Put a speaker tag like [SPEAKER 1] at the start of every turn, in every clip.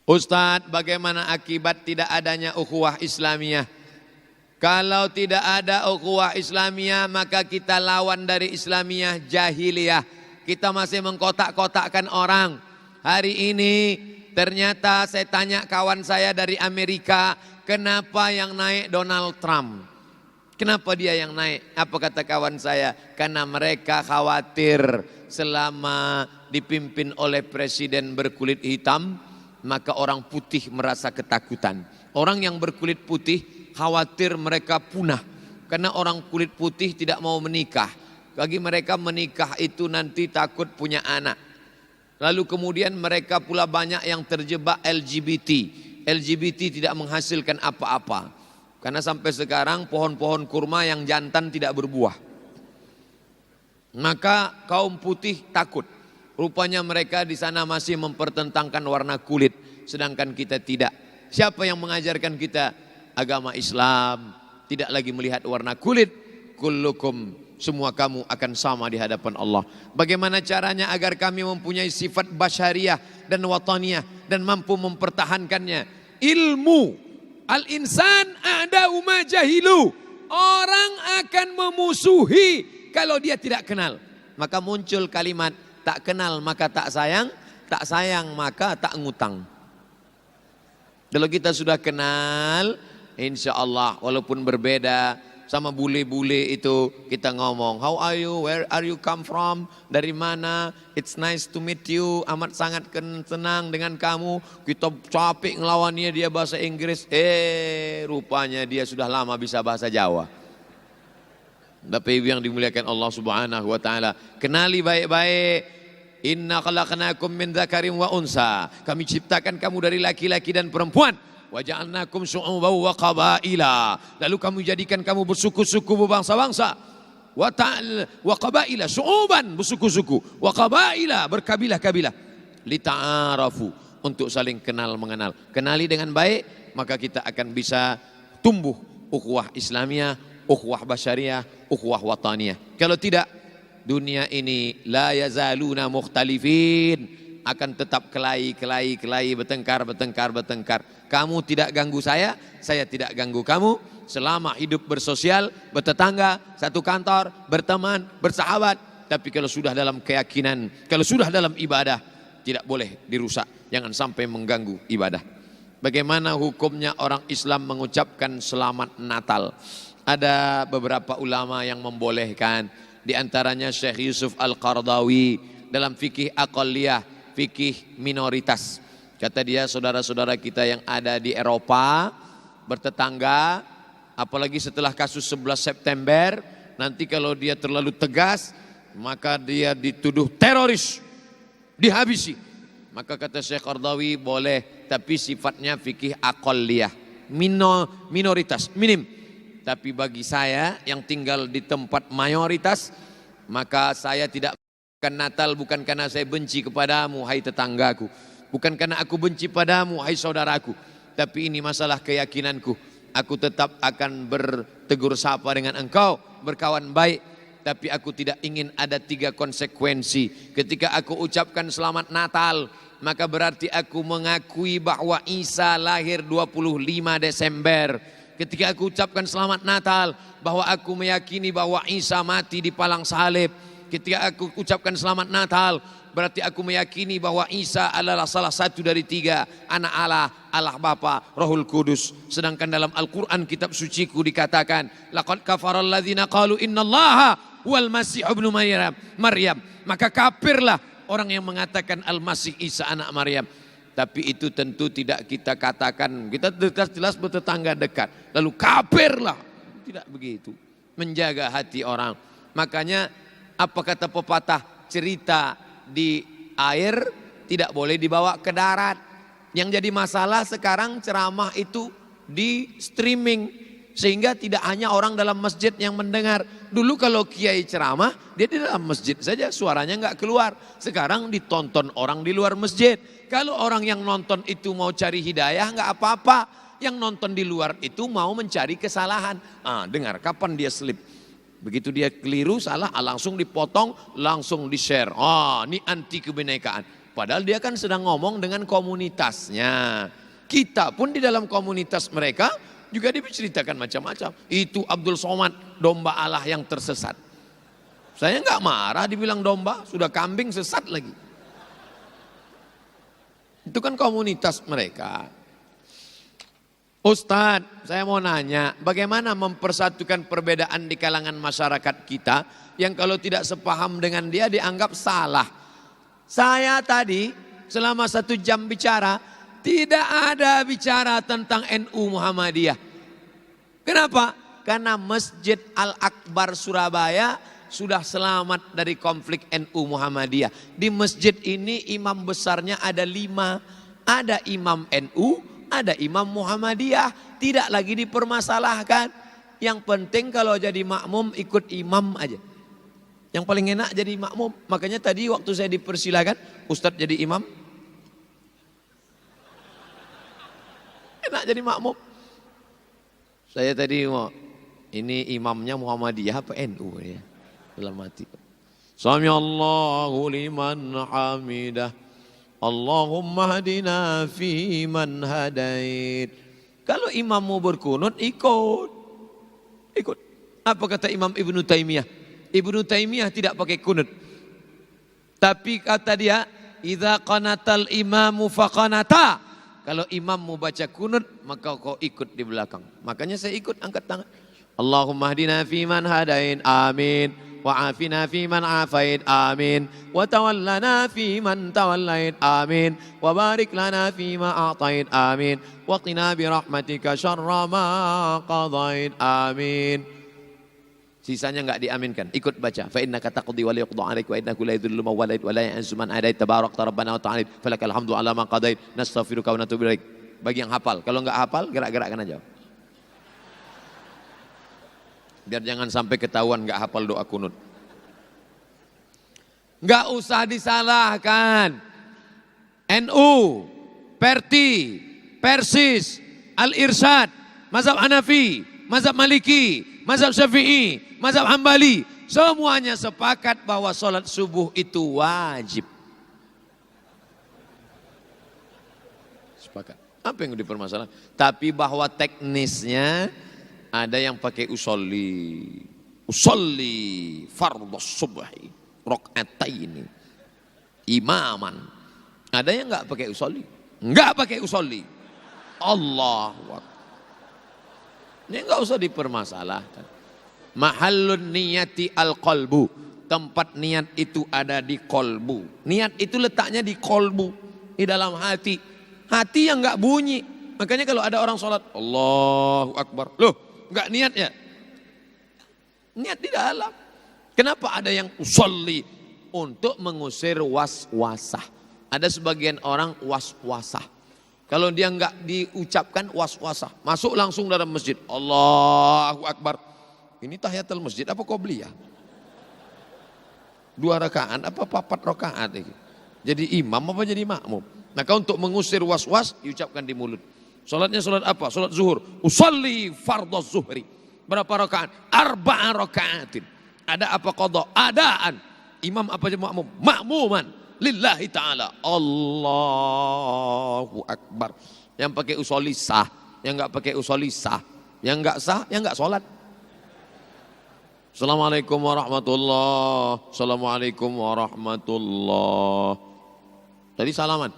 [SPEAKER 1] Ustadz, bagaimana akibat tidak adanya ukhuwah Islamiyah? Kalau tidak ada ukhuwah Islamiyah, maka kita lawan dari Islamiyah jahiliyah. Kita masih mengkotak-kotakkan orang. Hari ini ternyata saya tanya kawan saya dari Amerika, kenapa yang naik Donald Trump? Kenapa dia yang naik? Apa kata kawan saya? Karena mereka khawatir selama dipimpin oleh presiden berkulit hitam, maka orang putih merasa ketakutan. Orang yang berkulit putih khawatir mereka punah. Karena orang kulit putih tidak mau menikah. Bagi mereka menikah itu nanti takut punya anak. Lalu kemudian mereka pula banyak yang terjebak LGBT. LGBT tidak menghasilkan apa-apa. Karena sampai sekarang pohon-pohon kurma yang jantan tidak berbuah. Maka kaum putih takut. Rupanya mereka di sana masih mempertentangkan warna kulit, sedangkan kita tidak. Siapa yang mengajarkan kita? Agama Islam. Tidak lagi melihat warna kulit. Kullukum, semua kamu akan sama di hadapan Allah. Bagaimana caranya agar kami mempunyai sifat basyariah dan wataniyah dan mampu mempertahankannya? Ilmu. Al-insan a'da'u ma jahilu. Orang akan memusuhi kalau dia tidak kenal. Maka muncul kalimat, tak kenal maka tak sayang maka tak ngutang. Kalau kita sudah kenal, insya Allah walaupun berbeda sama bule-bule itu, kita ngomong, how are you, where are you come from, dari mana, it's nice to meet you, amat sangat senang dengan kamu. Kita capek ngelawannya, dia bahasa Inggris, rupanya dia sudah lama bisa bahasa Jawa. Bapak Ibu yang dimuliakan Allah Subhanahu wa taala, kenali baik-baik. Inna khalaqnakum min dzakarin wa unsa. Kami ciptakan kamu dari laki-laki dan perempuan. Wa ja'alnakum syu'uban wa qabaila. Lalu kami jadikan kamu bersuku-suku, berbangsa-bangsa. Wa qabaila, syu'uban, bersuku-suku. Wa qabaila, berkabilah-kabilah. Lita'arafu, untuk saling kenal mengenal. Kenali dengan baik, maka kita akan bisa tumbuh ukhuwah Islamiyah, ukhuwah basyariah, ukhuwah wataniyah. Kalau tidak, dunia ini la yazaluna mukhtalifin, akan tetap kelahi, bertengkar. Kamu tidak ganggu saya tidak ganggu kamu. Selama hidup bersosial, bertetangga, satu kantor, berteman, bersahabat. Tapi kalau sudah dalam keyakinan, kalau sudah dalam ibadah, tidak boleh dirusak. Jangan sampai mengganggu ibadah. Bagaimana hukumnya orang Islam mengucapkan selamat Natal? Ada beberapa ulama yang membolehkan. Di antaranya Syekh Yusuf Al-Qaradawi dalam fikih aqalliyah, fikih minoritas. Kata dia, saudara-saudara kita yang ada di Eropa, bertetangga, apalagi setelah kasus 11 September, nanti kalau dia terlalu tegas, maka dia dituduh teroris, dihabisi. Maka kata Syekh Qaradawi, boleh, tapi sifatnya fikih aqalliyah, minoritas, minim. Tapi bagi saya yang tinggal di tempat mayoritas, maka saya tidak merayakan Natal bukan karena saya benci kepadamu, hai tetanggaku. Bukan karena aku benci padamu, hai saudaraku. Tapi ini masalah keyakinanku. Aku tetap akan bertegur sapa dengan engkau, berkawan baik. Tapi aku tidak ingin ada 3 konsekuensi. Ketika aku ucapkan selamat Natal, maka berarti aku mengakui bahwa Isa lahir 25 Desember. Ketika aku ucapkan selamat Natal, bahwa aku meyakini bahwa Isa mati di palang salib. Ketika aku ucapkan selamat Natal, berarti aku meyakini bahwa Isa adalah salah satu dari 3 anak Allah, Allah Bapa, Rohul Kudus. Sedangkan dalam Al-Quran kitab suciku dikatakan, laqad kafara alladzina qalu innallaha huwal masih ibnu Maryam. Maka kafirlah orang yang mengatakan Al-Masih Isa anak Maryam. Tapi itu tentu tidak kita katakan, kita jelas bertetangga dekat. Lalu kafirlah. Tidak begitu. Menjaga hati orang. Makanya apa kata pepatah, cerita di air tidak boleh dibawa ke darat. Yang jadi masalah sekarang ceramah itu di streaming. Sehingga tidak hanya orang dalam masjid yang mendengar. Dulu kalau kiai ceramah, dia di dalam masjid saja, suaranya nggak keluar. Sekarang ditonton orang di luar masjid. Kalau orang yang nonton itu mau cari hidayah, nggak apa-apa. Yang nonton di luar itu mau mencari kesalahan. Dengar, kapan dia slip? Begitu dia keliru, salah, langsung dipotong, langsung di-share. Ini anti kebinekaan. Padahal dia kan sedang ngomong dengan komunitasnya. Kita pun di dalam komunitas mereka juga diceritakan macam-macam. Itu Abdul Somad, domba Allah yang tersesat. Saya nggak marah dibilang domba, sudah kambing sesat lagi. Itu kan komunitas mereka. Ustadz, saya mau nanya, bagaimana mempersatukan perbedaan di kalangan masyarakat kita yang kalau tidak sepaham dengan dia dianggap salah. Saya tadi selama 1 jam bicara, tidak ada bicara tentang NU Muhammadiyah. Kenapa? Karena Masjid Al-Akbar Surabaya sudah selamat dari konflik NU Muhammadiyah. Di masjid ini imam besarnya ada 5. Ada imam NU, ada imam Muhammadiyah, tidak lagi dipermasalahkan. Yang penting kalau jadi makmum ikut imam aja. Yang paling enak jadi makmum. Makanya tadi waktu saya dipersilakan, Ustadz jadi imam. Enak jadi makmum. Saya tadi mau, ini imamnya Muhammadiyah apa NU ya? Dalam hati. Sami Allahu liman hamidah. Allahumma hadina fi man hadait. Kalau imam mau berkunut ikut. Ikut. Apa kata Imam Ibnu Taimiyah? Ibnu Taimiyah tidak pakai kunut. Tapi kata dia, idza qanatal imamu faqanata. Kalau imam mau baca kunut, maka kau ikut di belakang. Makanya saya ikut angkat tangan. Allahumma hadina fi man hadait. Amin. وعافنا فيمن عافيت آمين وتولنا فيمن توليت آمين وبارك لنا فيما أعطيت آمين وقنا برحمتك شر ما قضيت آمين. Sisanya enggak diaminkan, ikut baca. Fa innaka taqdi wa la yuqda 'alaik wa innahu la yadhillu man walait wa la ya'izzu man adait tabarakta rabbana wa ta'ala falakal hamdu 'ala ma qadait nastaghfiruka wa natubu ilaik. Bagi yang hafal, kalau enggak hafal gerak-gerakkan aja. Biar jangan sampai ketahuan nggak hafal doa kunut. Nggak usah disalahkan. NU, Perti, Persis, Al-Irsyad, Mazhab Hanafi, Mazhab Maliki, Mazhab Syafi'i, Mazhab Hambali. Semuanya sepakat bahwa sholat subuh itu wajib. Sepakat. Apa yang dipermasalahkan? Tapi bahwa teknisnya ada yang pakai usolli fardhu subhi rakaataini imaman. Ada yang enggak pakai usolli, enggak pakai usolli. Allahu Akbar. Ini enggak usah dipermasalahkan. Mahallun niyati al-qalbu. Tempat niat itu ada di kolbu. Niat itu letaknya di kolbu, di dalam hati. Hati yang enggak bunyi. Makanya kalau ada orang sholat, Allahu Akbar. Loh, enggak niat ya? Niat di dalam. Kenapa ada yang usolli? Untuk mengusir waswasah. Ada sebagian orang waswasah. Kalau dia enggak diucapkan waswasah, masuk langsung dalam masjid. Allahu Akbar. Ini tahiyatul masjid apa qobliyah? 2 rakaat apa 4 rakaat ini? Jadi imam apa jadi makmum? Maka untuk mengusir waswas diucapkan di mulut. Salatnya salat apa? Salat zuhur. Usolli fardhu zuhri. Berapa rakaat? 4 rakaatin. Ada apa qadha? Adaan. Imam apa jadi makmum? Makmuman lillahi ta'ala. Allahu Akbar. Yang pakai usolli sah, yang enggak pakai usolli sah. Yang enggak sah, yang enggak salat. Assalamualaikum warahmatullahi. Assalamualaikum warahmatullahi. Tadi salaman.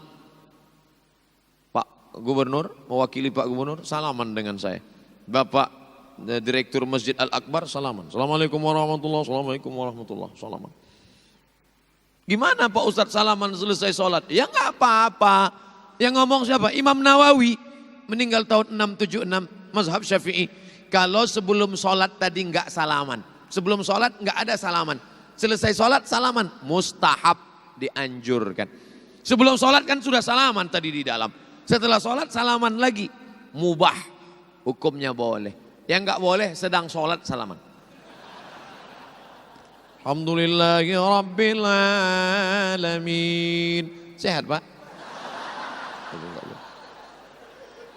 [SPEAKER 1] Gubernur, mewakili Pak Gubernur, salaman dengan saya. Bapak Direktur Masjid Al-Akbar, salaman. Assalamualaikum warahmatullahi, assalamualaikum warahmatullahi, salaman. Gimana Pak Ustadz salaman selesai sholat? Ya nggak apa-apa. Yang ngomong siapa? Imam Nawawi, meninggal tahun 676, mazhab Syafi'i. Kalau sebelum sholat tadi nggak salaman, sebelum sholat nggak ada salaman, selesai sholat salaman, mustahab, dianjurkan. Sebelum sholat kan sudah salaman tadi di dalam. Setelah sholat salaman lagi, mubah, hukumnya boleh. Yang enggak boleh sedang sholat salaman. Alhamdulillahi Rabbil Alamin. Sehat Pak?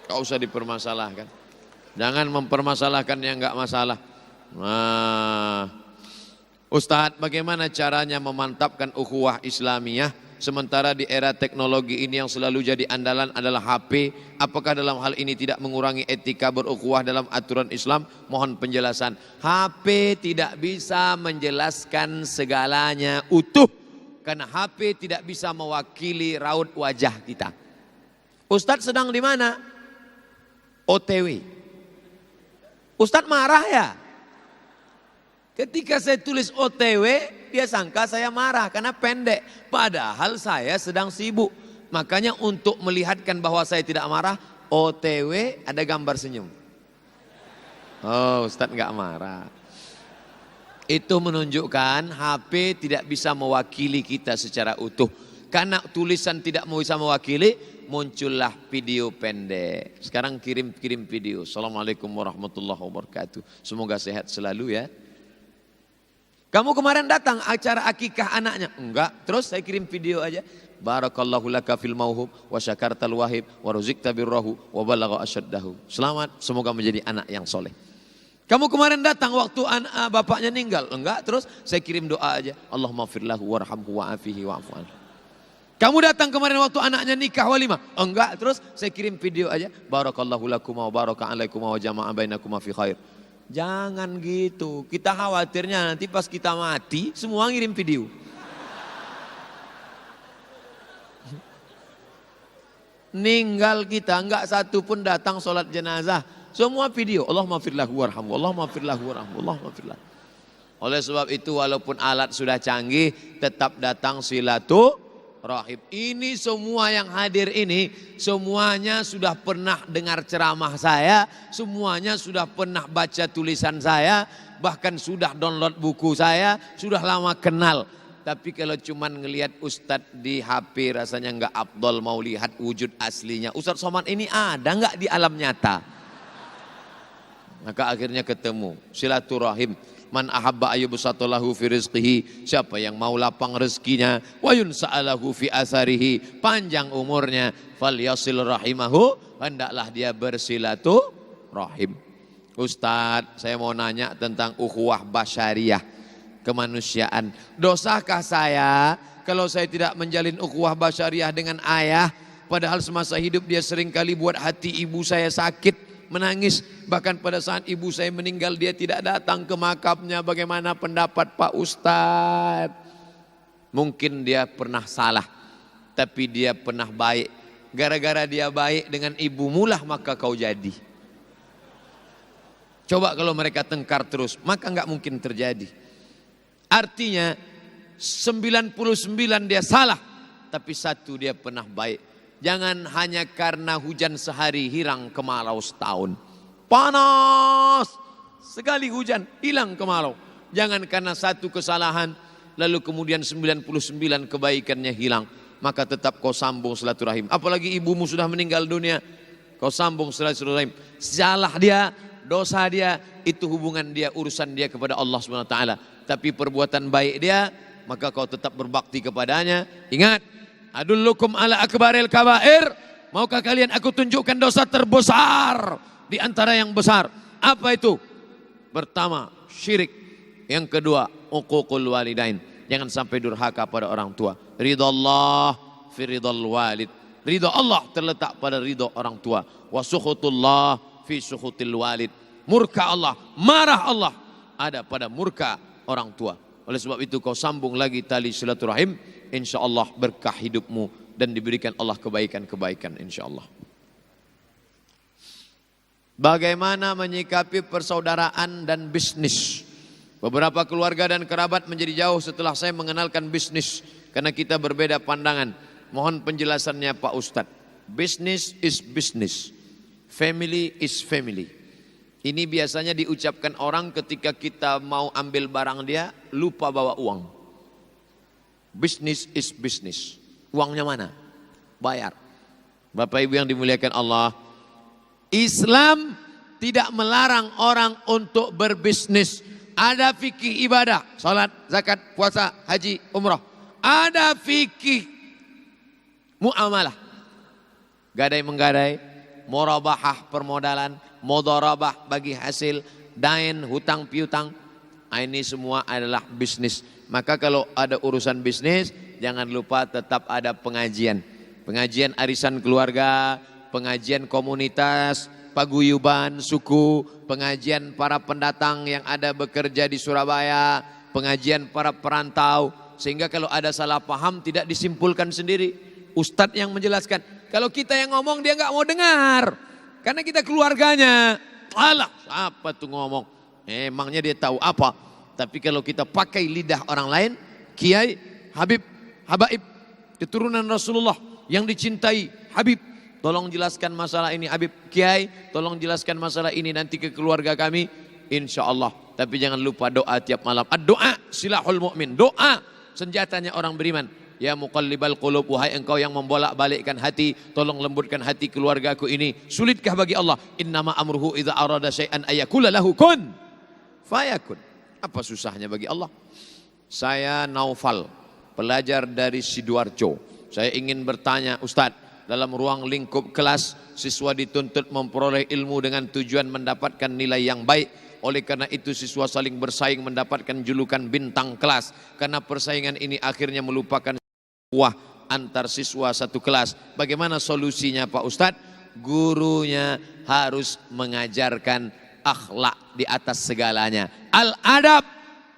[SPEAKER 1] Gak usah dipermasalahkan. Jangan mempermasalahkan yang enggak masalah. Nah, Ustadz, bagaimana caranya memantapkan ukhuwah Islamiyah Sementara di era teknologi ini yang selalu jadi andalan adalah HP. Apakah dalam hal ini tidak mengurangi etika berukhuwah dalam aturan Islam? Mohon penjelasan. HP tidak bisa menjelaskan segalanya utuh, karena HP tidak bisa mewakili raut wajah kita. Ustadz sedang di mana? OTW. Ustadz marah ya? Ketika saya tulis OTW, dia sangka saya marah karena pendek. Padahal saya sedang sibuk. Makanya untuk melihatkan bahwa saya tidak marah, OTW ada gambar senyum. Oh, Ustadz nggak marah. Itu menunjukkan HP tidak bisa mewakili kita secara utuh. Karena tulisan tidak bisa mewakili, muncullah video pendek. Sekarang kirim video. Assalamualaikum warahmatullahi wabarakatuh. Semoga sehat selalu ya. Kamu kemarin datang acara akikah anaknya? Enggak. Terus saya kirim video aja. Barakallahu laka fil mauhub wa syakartal wahib wa ruzikta birrahu wa balagha asyaddahu. Selamat, semoga menjadi anak yang soleh. Kamu kemarin datang waktu bapaknya meninggal? Enggak. Terus saya kirim doa aja. Allahumma firlahu warhamhu wa'afihi wa'afu anhu. Kamu datang kemarin waktu anaknya nikah walimah? Enggak. Terus saya kirim video aja. Barakallahu lakum wa baraka alaikum wa jama'a bainakum fi khair. Jangan gitu. Kita khawatirnya nanti pas kita mati semua ngirim video. Ninggal kita enggak satu pun datang sholat jenazah. Semua video. Allahumma firlahu warhamhu. Allahumma firlahu warhamhu. Allahumma firlahu. Oleh sebab itu walaupun alat sudah canggih, tetap datang silaturahim. Ini semua yang hadir ini, semuanya sudah pernah dengar ceramah saya, semuanya sudah pernah baca tulisan saya, bahkan sudah download buku saya, sudah lama kenal. Tapi kalau cuman ngelihat Ustadz di HP rasanya enggak afdol, mau lihat wujud aslinya. Ustadz Somad ini ada enggak di alam nyata? Maka akhirnya ketemu silaturahim. Man ahabba ayyubsatalahu fi rizqihi, siapa yang mau lapang rezekinya, wa yunsa'alahu fi asarihi, panjang umurnya, falyasil rahimahu, hendaklah dia bersilaturahim. Ustadz, saya mau nanya tentang ukhuwah basyariyah, kemanusiaan. Dosakah saya kalau saya tidak menjalin ukhuwah basyariyah dengan ayah, padahal semasa hidup dia seringkali buat hati ibu saya sakit, menangis. Bahkan pada saat ibu saya meninggal dia tidak datang ke makamnya. Bagaimana pendapat Pak Ustadz? Mungkin dia pernah salah, tapi dia pernah baik. Gara-gara dia baik dengan ibumu lah maka kau jadi. Coba kalau mereka tengkar terus, maka nggak mungkin terjadi. Artinya 99 dia salah, tapi satu dia pernah baik. Jangan hanya karena hujan sehari hilang kemarau setahun. Panas sekali hujan, hilang kemarau. Jangan karena satu kesalahan lalu kemudian 99 kebaikannya hilang. Maka tetap kau sambung silaturahim. Apalagi ibumu sudah meninggal dunia, kau sambung silaturahim. Salah dia, dosa dia, itu hubungan dia, urusan dia kepada Allah SWT. Tapi perbuatan baik dia, maka kau tetap berbakti kepadanya. Ingat, adullukum ala akbaril kabair. Maukah kalian aku tunjukkan dosa terbesar di antara yang besar? Apa itu? Pertama, syirik. Yang kedua, uququl walidain. Jangan sampai durhaka pada orang tua. Ridha Allah fi ridhal walid. Ridha Allah terletak pada ridha orang tua. Wa sukhutullah fi sukhutil walid. Murka Allah, marah Allah ada pada murka orang tua. Oleh sebab itu kau sambung lagi tali silaturahim. InsyaAllah berkah hidupmu dan diberikan Allah kebaikan-kebaikan insyaAllah. Bagaimana menyikapi persaudaraan dan bisnis? Beberapa keluarga dan kerabat menjadi jauh setelah saya mengenalkan bisnis karena kita berbeda pandangan. Mohon penjelasannya Pak Ustadz. Business is business, family is family. Ini biasanya diucapkan orang ketika kita mau ambil barang dia lupa bawa uang. Business is business. Uangnya mana? Bayar. Bapak Ibu yang dimuliakan Allah, Islam tidak melarang orang untuk berbisnis. Ada fikih ibadah, salat, zakat, puasa, haji, umrah. Ada fikih muamalah, gadai menggadai, murabahah permodalan, mudharabah bagi hasil, dain hutang piutang. Ini semua adalah bisnis. Maka kalau ada urusan bisnis, jangan lupa tetap ada pengajian. Pengajian arisan keluarga, pengajian komunitas, paguyuban suku, pengajian para pendatang yang ada bekerja di Surabaya, pengajian para perantau. Sehingga kalau ada salah paham tidak disimpulkan sendiri. Ustadz yang menjelaskan. Kalau kita yang ngomong dia nggak mau dengar. Karena kita keluarganya. Alah, apa tuh ngomong? Emangnya dia tahu apa? Tapi kalau kita pakai lidah orang lain, Kiai, Habib, Habaib, keturunan Rasulullah yang dicintai, Habib, tolong jelaskan masalah ini, Habib, Kiai, tolong jelaskan masalah ini nanti ke keluarga kami, insya Allah. Tapi jangan lupa doa tiap malam. Doa silahul mu'min, doa senjatanya orang beriman. Ya muqallibal qulub, wahai engkau yang membolak-balikkan hati, tolong lembutkan hati keluargaku ini. Sulitkah bagi Allah? Innama amruhu idza arada syai'an ayakula lahu kun fayakun. Apa susahnya bagi Allah? Saya Naufal, pelajar dari Sidoarjo. Saya ingin bertanya, Ustadz, dalam ruang lingkup kelas, siswa dituntut memperoleh ilmu dengan tujuan mendapatkan nilai yang baik. Oleh karena itu siswa saling bersaing mendapatkan julukan bintang kelas. Karena persaingan ini akhirnya melupakan antar siswa satu kelas. Bagaimana solusinya Pak Ustadz? Gurunya harus mengajarkan akhlak di atas segalanya. Al-adab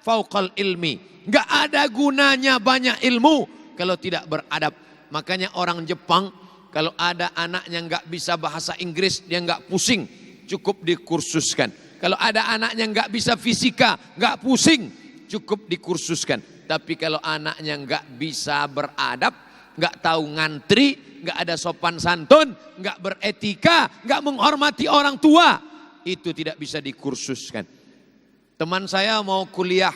[SPEAKER 1] fauqal ilmi. Gak ada gunanya banyak ilmu kalau tidak beradab. Makanya orang Jepang kalau ada anaknya gak bisa bahasa Inggris, dia gak pusing, cukup dikursuskan. Kalau ada anaknya gak bisa fisika, gak pusing, cukup dikursuskan. Tapi kalau anaknya gak bisa beradab, gak tahu ngantri, gak ada sopan santun, gak beretika, gak menghormati orang tua, itu tidak bisa dikursuskan. Teman saya mau kuliah,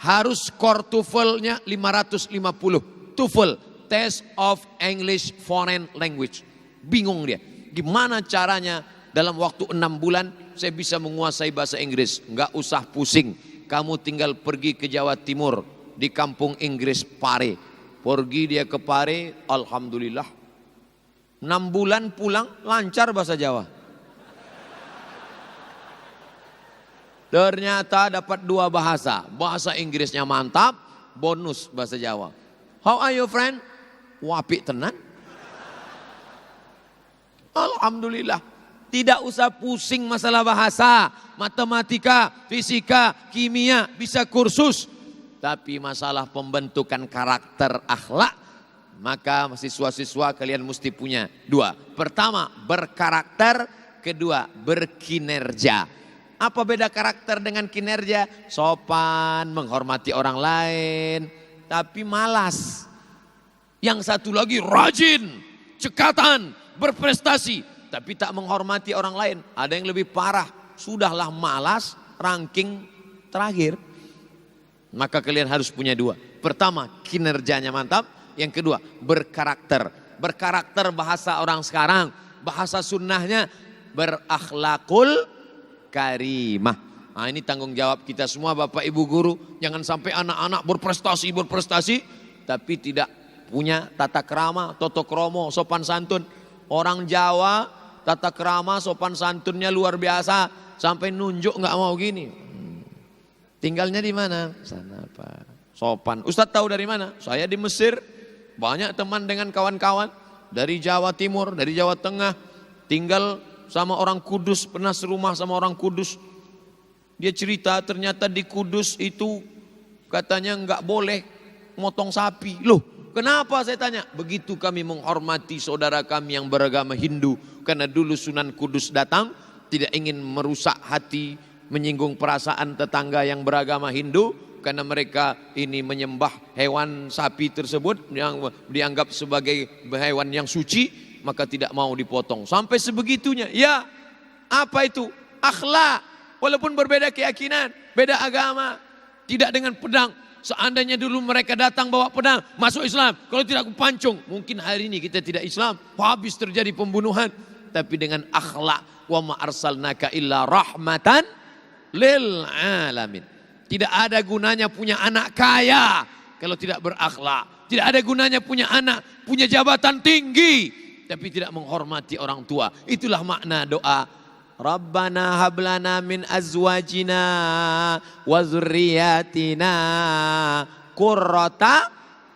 [SPEAKER 1] harus skor TOEFL-nya 550. TOEFL, Test of English Foreign Language. Bingung dia, gimana caranya dalam waktu 6 bulan saya bisa menguasai bahasa Inggris. Nggak usah pusing, kamu tinggal pergi ke Jawa Timur, di kampung Inggris Pare. Pergi dia ke Pare, alhamdulillah 6 bulan pulang lancar bahasa Jawa. Ternyata dapat 2 bahasa. Bahasa Inggrisnya mantap, bonus bahasa Jawa. How are you friend? Wapik tenan. Alhamdulillah. Tidak usah pusing masalah bahasa, matematika, fisika, kimia, bisa kursus. Tapi masalah pembentukan karakter akhlak, maka siswa-siswa kalian mesti punya 2. Pertama, berkarakter. Kedua, berkinerja. Apa beda karakter dengan kinerja? Sopan, menghormati orang lain, tapi malas. Yang satu lagi rajin, cekatan, berprestasi, tapi tak menghormati orang lain. Ada yang lebih parah, sudahlah malas, ranking terakhir. Maka kalian harus punya 2. Pertama, kinerjanya mantap. Yang kedua, berkarakter. Berkarakter bahasa orang sekarang, bahasa sunnahnya berakhlakul karimah. Nah, ini tanggung jawab kita semua Bapak Ibu guru. Jangan sampai anak-anak berprestasi tapi tidak punya tata krama, toto kromo, sopan santun. Orang Jawa tata krama, sopan santunnya luar biasa, sampai nunjuk nggak mau gini. Tinggalnya di mana? Sana Pak. Sopan. Ustadz tahu dari mana? Saya di Mesir. Banyak teman dengan kawan-kawan dari Jawa Timur, dari Jawa Tengah, tinggal sama orang Kudus, pernah serumah sama orang Kudus. Dia cerita ternyata di Kudus itu katanya nggak boleh motong sapi. Loh, kenapa saya tanya? Begitu kami menghormati saudara kami yang beragama Hindu. Karena dulu Sunan Kudus datang, tidak ingin merusak hati, menyinggung perasaan tetangga yang beragama Hindu. Karena mereka ini menyembah hewan sapi tersebut yang dianggap sebagai hewan yang suci. Maka tidak mau dipotong. Sampai sebegitunya. Ya, apa itu? Akhlak. Walaupun berbeda keyakinan, beda agama. Tidak dengan pedang. Seandainya dulu mereka datang bawa pedang, masuk Islam. Kalau tidak aku pancung. Mungkin hari ini kita tidak Islam. Habis terjadi pembunuhan. Tapi dengan akhlak. Wa ma arsalnaka illa rahmatan lil alamin. Tidak ada gunanya punya anak kaya kalau tidak berakhlak. Tidak ada gunanya punya anak, punya jabatan tinggi tapi tidak menghormati orang tua. Itulah makna doa. Rabbana hablana min azwajina wa dzurriyyatina qurrata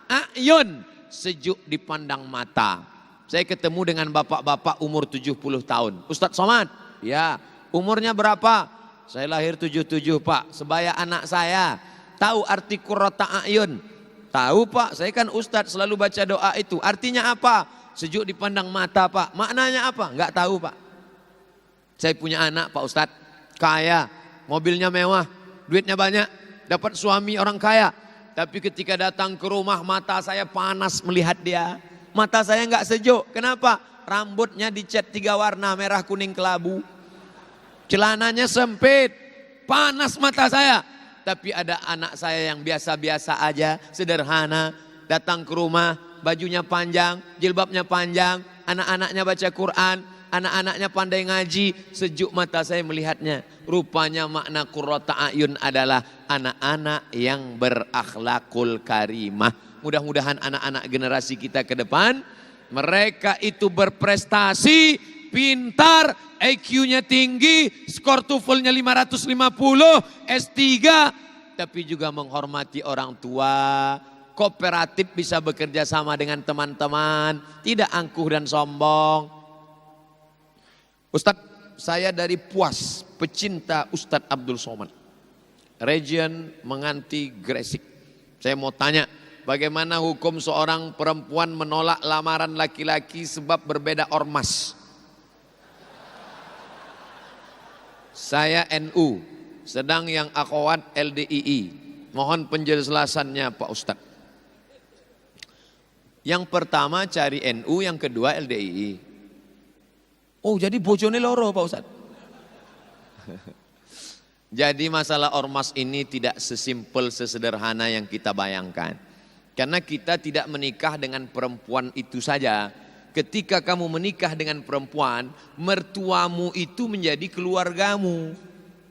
[SPEAKER 1] a'yun, sejuk dipandang mata. Saya ketemu dengan bapak-bapak umur 70 tahun. Ustadz Somad, ya, umurnya berapa? Saya lahir 77 Pak, sebaya anak saya. Tahu arti qurrata a'yun? Tahu Pak, saya kan Ustadz selalu baca doa itu. Artinya apa? Sejuk dipandang mata Pak. Maknanya apa? Enggak tahu Pak. Saya punya anak Pak Ustadz, kaya, mobilnya mewah, duitnya banyak, dapat suami orang kaya. Tapi ketika datang ke rumah mata saya panas melihat dia. Mata saya enggak sejuk. Kenapa? Rambutnya dicat 3 warna, merah, kuning, kelabu. Celananya sempit, panas mata saya. Tapi ada anak saya yang biasa-biasa aja, sederhana, datang ke rumah, bajunya panjang, jilbabnya panjang, anak-anaknya baca Quran, anak-anaknya pandai ngaji, sejuk mata saya melihatnya. Rupanya makna qurrata a'yun adalah anak-anak yang berakhlakul karimah. Mudah-mudahan anak-anak generasi kita ke depan, mereka itu berprestasi, pintar, IQ-nya tinggi, skor TOEFL-nya 550, S3, tapi juga menghormati orang tua, kooperatif, bisa bekerja sama dengan teman-teman, tidak angkuh dan sombong. Ustadz, saya dari Puas, pecinta Ustadz Abdul Somad, Region Menganti Gresik. Saya mau tanya, bagaimana hukum seorang perempuan menolak lamaran laki-laki sebab berbeda ormas? Saya NU, sedang yang akhwat LDII. Mohon penjelasannya Pak Ustadz. Yang pertama cari NU, yang kedua LDII. Oh, jadi bojone loro Pak Ustadz. Jadi masalah ormas ini tidak sesimpel, sesederhana yang kita bayangkan. Karena kita tidak menikah dengan perempuan itu saja. Ketika kamu menikah dengan perempuan, mertuamu itu menjadi keluargamu.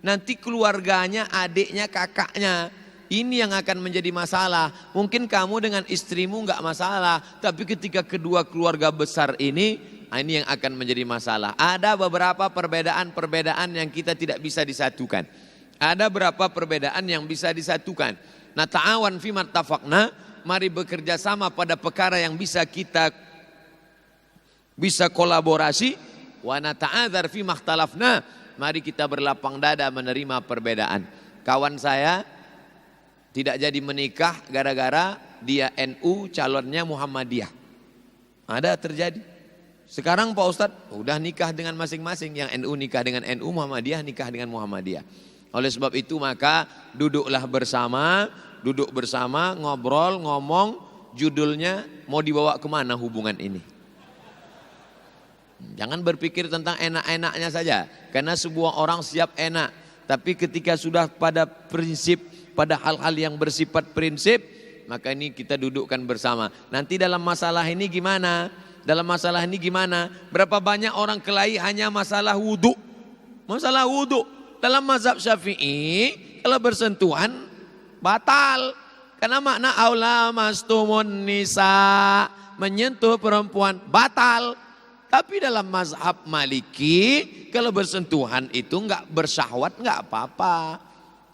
[SPEAKER 1] Nanti keluarganya, adiknya, kakaknya. Ini yang akan menjadi masalah. Mungkin kamu dengan istrimu enggak masalah. Tapi ketika kedua keluarga besar ini yang akan menjadi masalah. Ada beberapa perbedaan-perbedaan yang kita tidak bisa disatukan. Ada beberapa perbedaan yang bisa disatukan. Nah, ta'awan fi mattafaqna, mari bekerja sama pada perkara yang bisa kita bisa kolaborasi. Wa nata'adzar fi makhtalafna, mari kita berlapang dada menerima perbedaan. Kawan saya tidak jadi menikah gara-gara dia NU, calonnya Muhammadiyah. Ada terjadi. Sekarang Pak Ustadz udah nikah dengan masing-masing. Yang NU nikah dengan NU, Muhammadiyah nikah dengan Muhammadiyah. Oleh sebab itu maka duduklah bersama, ngobrol, ngomong, judulnya mau dibawa kemana hubungan ini. Jangan berpikir tentang enak-enaknya saja, karena sebuah orang siap enak. Tapi ketika sudah pada prinsip, pada hal-hal yang bersifat prinsip, maka ini kita dudukkan bersama. Nanti dalam masalah ini gimana? Berapa banyak orang kelahi hanya masalah wudhu. Masalah wudhu. Dalam mazhab Syafi'i, kalau bersentuhan batal. Karena makna aula mastumun nisa, menyentuh perempuan, batal. Tapi dalam mazhab Maliki, kalau bersentuhan itu enggak bersyahwat enggak apa-apa.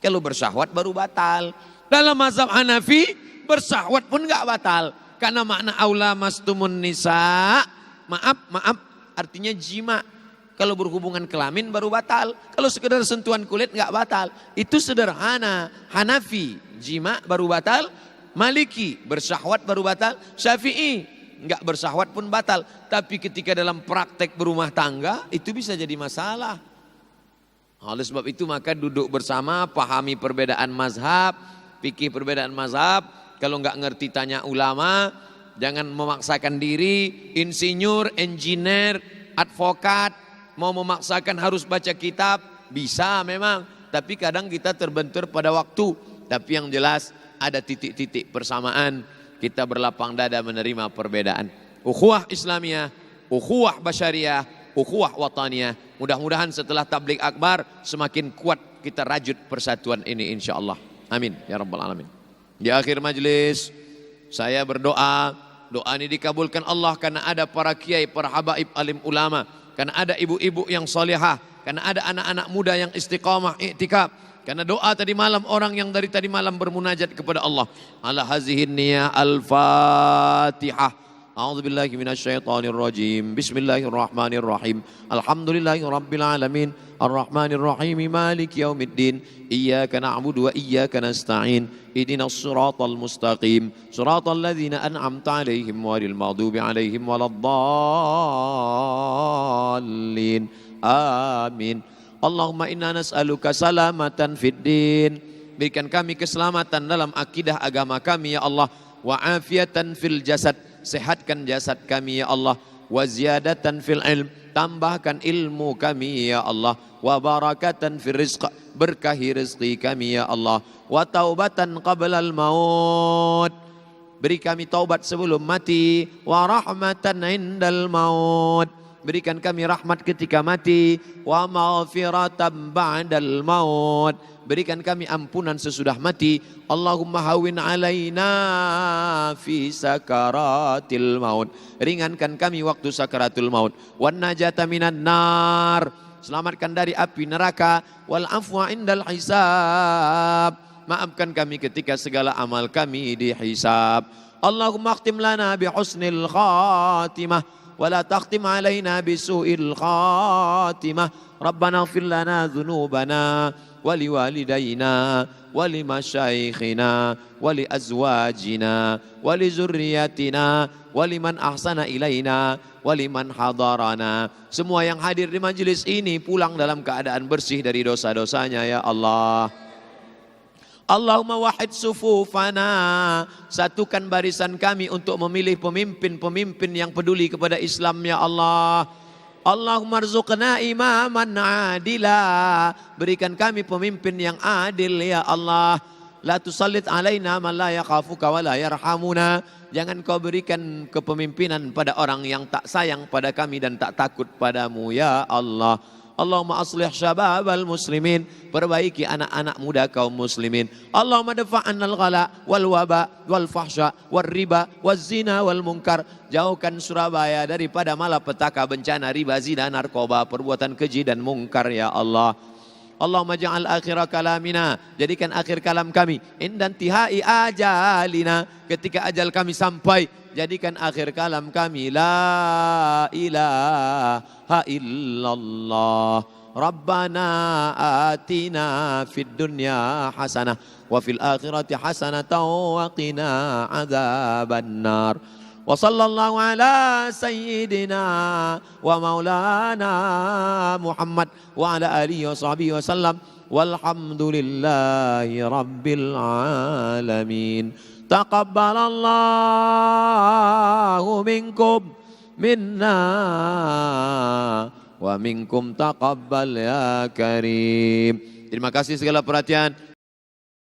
[SPEAKER 1] Kalau bersyahwat baru batal. Dalam mazhab Hanafi, bersyahwat pun enggak batal. Karena makna aula mastumun nisa, maaf, artinya jima. Kalau berhubungan kelamin baru batal. Kalau sekedar sentuhan kulit enggak batal. Itu sederhana. Hanafi, jima baru batal. Maliki, bersyahwat baru batal. Syafi'i, enggak bersyahwat pun batal. Tapi ketika dalam praktek berumah tangga, itu bisa jadi masalah. Oleh sebab itu maka duduk bersama, pahami perbedaan mazhab, fikih perbedaan mazhab. Kalau enggak ngerti tanya ulama, jangan memaksakan diri, insinyur, engineer, advokat, mau memaksakan harus baca kitab, bisa memang. Tapi kadang kita terbentur pada waktu. Tapi yang jelas ada titik-titik persamaan. Kita berlapang dada menerima perbedaan. Ukhuwah Islamiyah, ukhuwah Basyariyah, ukhuwah Wataniyah. Mudah-mudahan setelah tabligh akbar semakin kuat kita rajut persatuan ini insyaallah. Amin ya rabbal alamin. Di akhir majlis saya berdoa, doa ini dikabulkan Allah karena ada para kiai, para habaib alim ulama, karena ada ibu-ibu yang salihah, karena ada anak-anak muda yang istiqamah iktikaf, Karena doa tadi malam, orang yang dari tadi malam bermunajat kepada Allah. Ala hazihin niyah al-Fatihah. A'udzubillahi minasyaitonirrajim. Bismillahirrahmanirrahim. Alhamdulillahi rabbil alamin. Ar-Rahmanirrahim. Maliki yaumiddin. Iyyaka na'budu wa iyyaka nasta'in. Ihdinas siratal mustaqim. Siratal ladzina an'amta 'alaihim ghairil maghdubi 'alaihim waladdallin. Amin. Allahumma inna nas'aluka salamatan fid din. Berikan kami keselamatan dalam akidah agama kami ya Allah. Wa afiatan fil jasad. Sehatkan jasad kami ya Allah. Wa ziyadatan fil ilm. Tambahkan ilmu kami ya Allah. Wa barakatan fil rizq. Berkahi rizki kami ya Allah. Wa taubatan qablal maut. Beri kami taubat sebelum mati. Wa rahmatan indal maut. Berikan kami rahmat ketika mati. Wa maghfiratan ba'dal maut. Berikan kami ampunan sesudah mati. Allahumma hawin alaina fi sakaratil maut. Ringankan kami waktu sakaratul maut. Wan najata minan nar. Selamatkan dari api neraka. Wal afwa indal hisab. Maafkan kami ketika segala amal kami dihisab. Allahumma akhtim lana bi husnil khatimah. ولا تختم علينا بسوء الخاتمة ربنا اغفر لنا ذنوبنا ولوالدينا ولمشايخنا ولأزواجنا ولذرياتنا ولمن أحسن إلينا ولمن حضرنا. Semua yang hadir di majelis ini pulang dalam keadaan bersih dari dosa-dosanya ya Allah. Allahumma wahid sufufana. Satukan barisan kami untuk memilih pemimpin-pemimpin yang peduli kepada Islam ya Allah. Allahumma rzuqna imaman adila. Berikan kami pemimpin yang adil ya Allah. La tusallit alaina man la yakhafuka wa la yarhamuna. Jangan kau berikan kepemimpinan pada orang yang tak sayang pada kami dan tak takut padamu ya Allah. Allahumma aslih syababal muslimin. Perbaiki anak-anak muda kaum muslimin. Allahumma dafa'annal ghala wal waba wal fahsya wal riba wal zina wal munkar. Jauhkan Surabaya daripada malapetaka, bencana, riba, zina, narkoba, perbuatan keji dan mungkar ya Allah. Allahumma ja'al akhira kalamina. Jadikan akhir kalam kami indan tihai ajalina. Ketika ajal kami sampai, jadikan akhir kalam kami la ilaha illallah. Rabbana atina fid dunya hasanah wa fil akhirati hasanatan wa qina adzabannar. Wa sallallahu ala sayyidina wa maulana Muhammad wa ala alihi wa sahbihi wa sallam. Walhamdulillahi rabbil alamin. Taqabbalallahu minkum minna wa minkum taqabbal ya karim. Terima kasih segala perhatian.